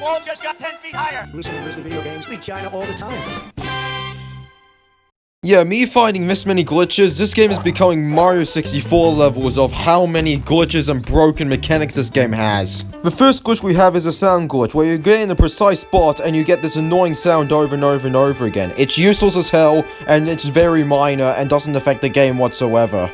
wall just got 10 feet higher. Listen to Grizzly Video Games, beat China all the time. Yeah, me finding this many glitches, this game is becoming Mario 64 levels of how many glitches and broken mechanics this game has. The first glitch we have is a sound glitch, where you get in a precise spot and you get this annoying sound over and over and over again. It's useless as hell, and it's very minor and doesn't affect the game whatsoever.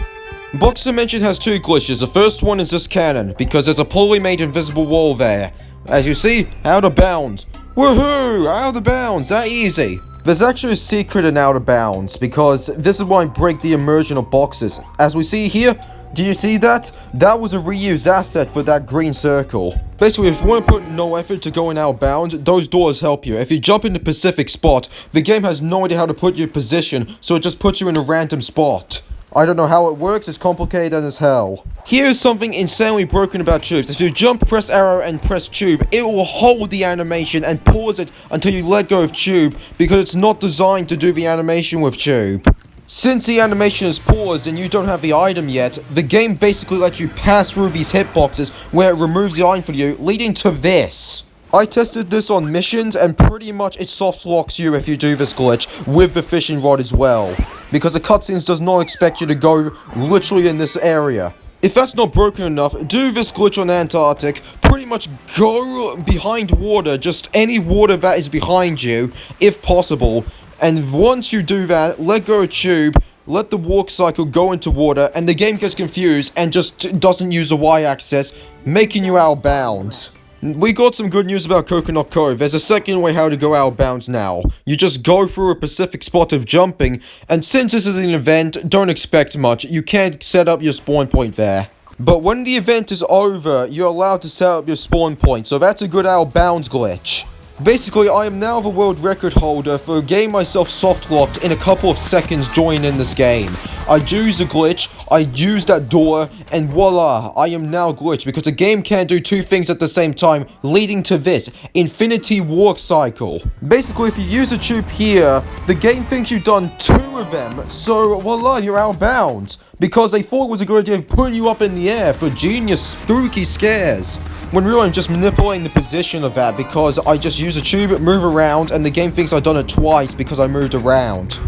Box Dimension has two glitches. The first one is this cannon, because there's a poorly made invisible wall there. As you see, out of bounds. Woohoo! Out of bounds, that easy. There's actually a secret in Out of Bounds, because this is why I break the immersion of boxes. As we see here, do you see that? That was a reused asset for that green circle. Basically, if you want to put no effort to go in Out of Bounds, those doors help you. If you jump in the specific spot, the game has no idea how to put you in position, so it just puts you in a random spot. I don't know how it works, it's complicated as hell. Here's something insanely broken about tubes. If you jump, press arrow, and press tube, it will hold the animation and pause it until you let go of tube, because it's not designed to do the animation with tube. Since the animation is paused and you don't have the item yet, the game basically lets you pass through these hitboxes where it removes the item for you, leading to this. I tested this on missions, and pretty much it soft locks you if you do this glitch with the fishing rod as well, because the cutscenes does not expect you to go literally in this area. If that's not broken enough, do this glitch on Antarctic, pretty much go behind water, just any water that is behind you, if possible, and once you do that, let go of tube, let the walk cycle go into water, and the game gets confused and just doesn't use the Y-axis, making you out of bounds. We got some good news about Coconut Cove. There's a second way how to go out of bounds now. You just go through a specific spot of jumping, and since this is an event, don't expect much. You can't set up your spawn point there. But when the event is over, you're allowed to set up your spawn point, so that's a good out of bounds glitch. Basically, I am now the world record holder for getting myself soft-locked in a couple of seconds joining in this game. I use a glitch, I use that door, and voila, I am now glitched because the game can't do two things at the same time, leading to this, infinity walk cycle. Basically, if you use a tube here, the game thinks you've done two of them, so voila, you're out of bounds. Because they thought it was a good idea putting you up in the air for genius spooky scares. When really I'm just manipulating the position of that because I just use a tube, move around, and the game thinks I've done it twice because I moved around.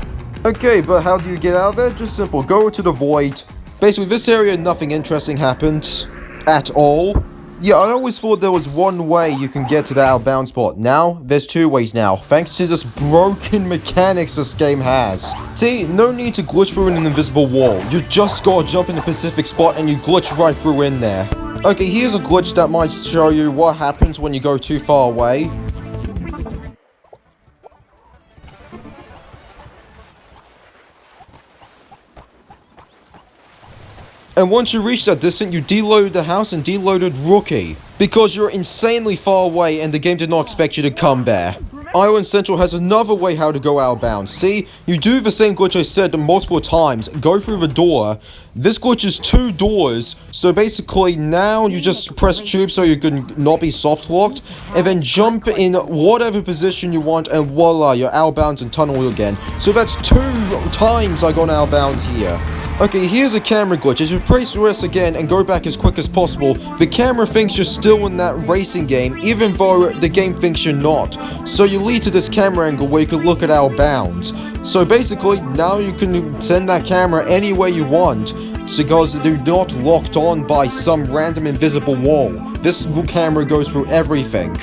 Okay, but how do you get out of it? Just simple, go to the void. Basically, this area nothing interesting happens at all. Yeah, I always thought there was one way you can get to the out of bounds spot. Now, there's two ways now, thanks to this broken mechanics this game has. See, no need to glitch through an invisible wall. You just gotta jump in the specific spot and you glitch right through in there. Okay, here's a glitch that might show you what happens when you go too far away. And once you reach that distance, you deloaded the house and deloaded Rookie. Because you're insanely far away and the game did not expect you to come there. Island Central has another way how to go out of bounds. See, you do the same glitch I said multiple times. Go through the door. This glitch is two doors. So basically now you just press tube so you can not be soft locked. And then jump in whatever position you want and voila, you're out of bounds and tunnel again. So that's two times I got out of bounds here. Okay, here's a camera glitch. As you press rest again and go back as quick as possible, the camera thinks you're still in that racing game, even though the game thinks you're not. So you lead to this camera angle where you can look at out of bounds. So basically, now you can send that camera anywhere you want, because they're not locked on by some random invisible wall. This camera goes through everything.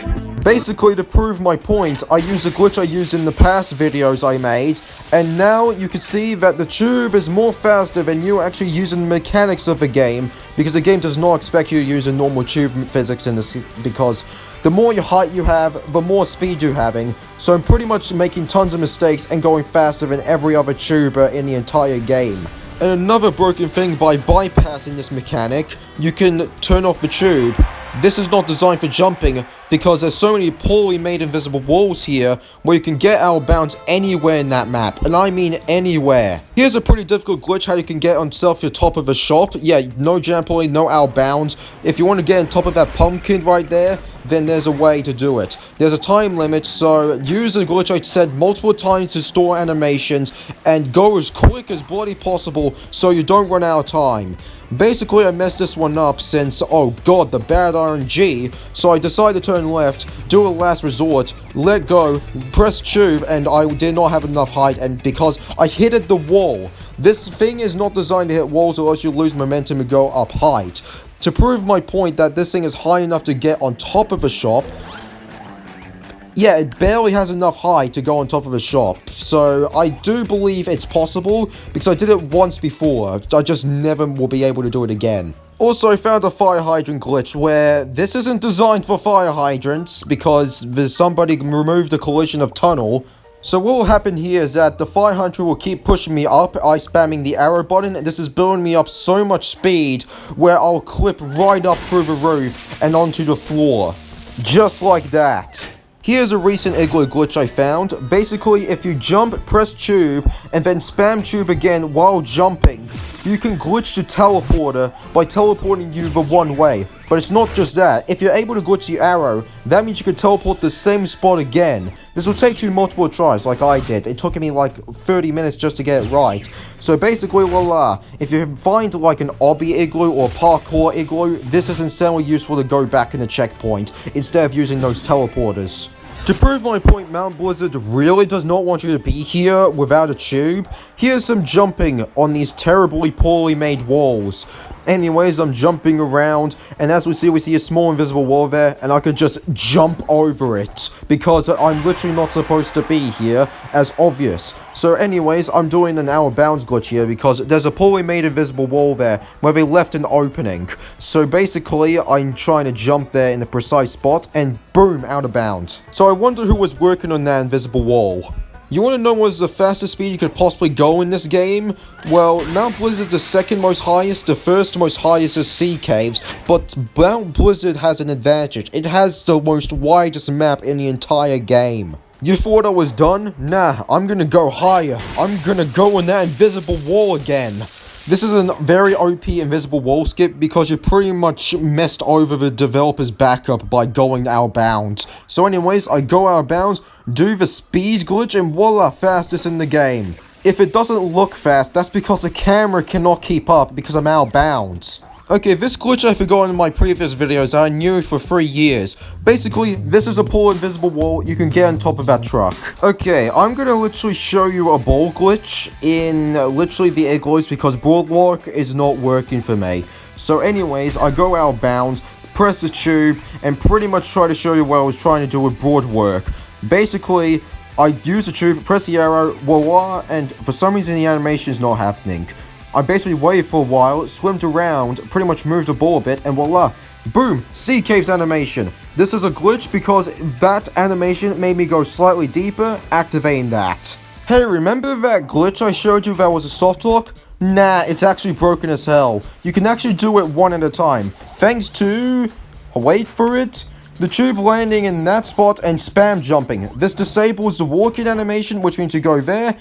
Basically, to prove my point, I use a glitch I used in the past videos I made, and now you can see that the tube is more faster than you actually using the mechanics of the game, because the game does not expect you to use a normal tube physics in this, because the more your height you have, the more speed you're having, so I'm pretty much making tons of mistakes and going faster than every other tuber in the entire game. And another broken thing, by bypassing this mechanic, you can turn off the tube. This is not designed for jumping, because there's so many poorly made invisible walls here, where you can get out of bounds anywhere in that map, and I mean anywhere. Here's a pretty difficult glitch how you can get on your top of a shop. Yeah, no jump point, no out of bounds. If you want to get on top of that pumpkin right there, then there's a way to do it. There's a time limit, so use the glitch I said multiple times to store animations and go as quick as bloody possible so you don't run out of time. Basically, I messed this one up since, oh god, the bad RNG, so I decided to turn left, do a last resort, let go, press tube, and I did not have enough height, and because I hit at the wall. This thing is not designed to hit walls or else you lose momentum and go up height. To prove my point that this thing is high enough to get on top of a shop, yeah, it barely has enough height to go on top of a shop, so I do believe it's possible, because I did it once before, I just never will be able to do it again. Also, I found a fire hydrant glitch where this isn't designed for fire hydrants, because somebody removed the collision of tunnel. So what will happen here is that the fire hydrant will keep pushing me up, I spamming the arrow button, and this is building me up so much speed where I'll clip right up through the roof and onto the floor. Just like that. Here's a recent igloo glitch I found. Basically, if you jump, press tube, and then spam tube again while jumping, you can glitch the teleporter by teleporting you the one way. But it's not just that. If you're able to glitch the arrow, that means you can teleport the same spot again. This will take you multiple tries, like I did. It took me like 30 minutes just to get it right. So basically, voila. If you find like an obby igloo or parkour igloo, this is insanely useful to go back in the checkpoint, instead of using those teleporters. To prove my point, Mount Blizzard really does not want you to be here without a tube. Here's some jumping on these terribly poorly made walls. Anyways, I'm jumping around, and as we see a small invisible wall there, and I could just jump over it, because I'm literally not supposed to be here, as obvious. So anyways, I'm doing an out of bounds glitch here, because there's a poorly made invisible wall there, where they left an opening. So basically, I'm trying to jump there in the precise spot, and boom, out of bounds. So I wonder who was working on that invisible wall. You want to know what is the fastest speed you could possibly go in this game? Well, Mount Blizzard's the second most highest, the first most highest is Sea Caves, but Mount Blizzard has an advantage. It has the most widest map in the entire game. You thought I was done? Nah, I'm gonna go higher. I'm gonna go in that invisible wall again. This is a very OP invisible wall skip because you pretty much messed over the developer's backup by going out of bounds. So anyways, I go out of bounds, do the speed glitch, and voila, fastest in the game. If it doesn't look fast, that's because the camera cannot keep up because I'm out of bounds. Okay, this glitch I forgot in my previous videos, I knew for 3 years. Basically, this is a poor invisible wall you can get on top of that truck. Okay, I'm gonna literally show you a ball glitch in literally the igloos because Boardwalk is not working for me. So anyways, I go out of bounds, press the tube, and pretty much try to show you what I was trying to do with Boardwalk. Basically, I use the tube, press the arrow, voila, and for some reason the animation is not happening. I basically waited for a while, swimmed around, pretty much moved the ball a bit, and voila, boom, Sea Caves animation. This is a glitch because that animation made me go slightly deeper, activating that. Hey, remember that glitch I showed you that was a soft lock? Nah, it's actually broken as hell. You can actually do it one at a time, thanks to, wait for it, the tube landing in that spot and spam jumping. This disables the walking animation, which means you go there,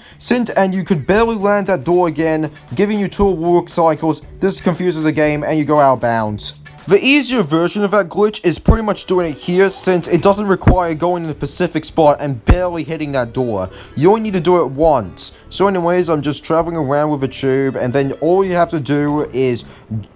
and you could barely land that door again, giving you 2 walk cycles. This confuses the game and you go out of bounds. The easier version of that glitch is pretty much doing it here, since it doesn't require going in a specific spot and barely hitting that door. You only need to do it once. So anyways, I'm just traveling around with a tube, and then all you have to do is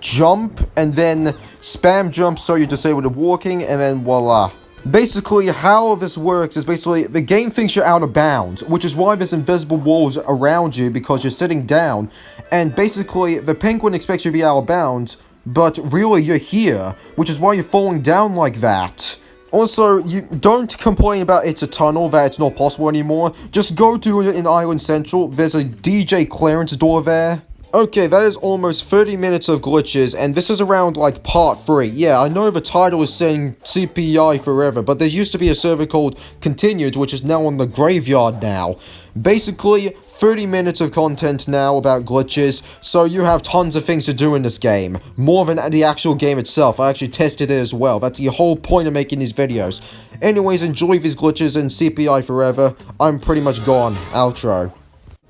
jump, and then spam jump so you disable the walking, and then voila. Basically, how this works is basically the game thinks you're out of bounds, which is why there's invisible walls around you because you're sitting down, and basically the penguin expects you to be out of bounds, but really you're here, which is why you're falling down like that. Also, you don't complain about it's a tunnel, that it's not possible anymore. Just go to it in Island Central, there's a DJ clearance door there. Okay, that is almost 30 minutes of glitches, and this is around, like, part 3. Yeah, I know the title is saying CPI forever, but there used to be a server called Continued, which is now on the graveyard now. Basically, 30 minutes of content now about glitches, so you have tons of things to do in this game. More than the actual game itself. I actually tested it as well. That's the whole point of making these videos. Anyways, enjoy these glitches and CPI forever. I'm pretty much gone. Outro.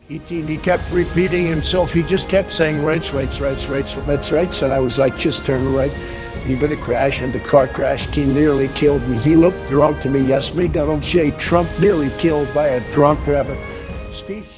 He kept repeating himself. He just kept saying rights, rights, rights, rights, rights, rights. And I was like, just turn right. He been a crash and the car crash. He nearly killed me. He looked drunk to me. Yes, me Donald J. Trump nearly killed by a drunk driver. Steve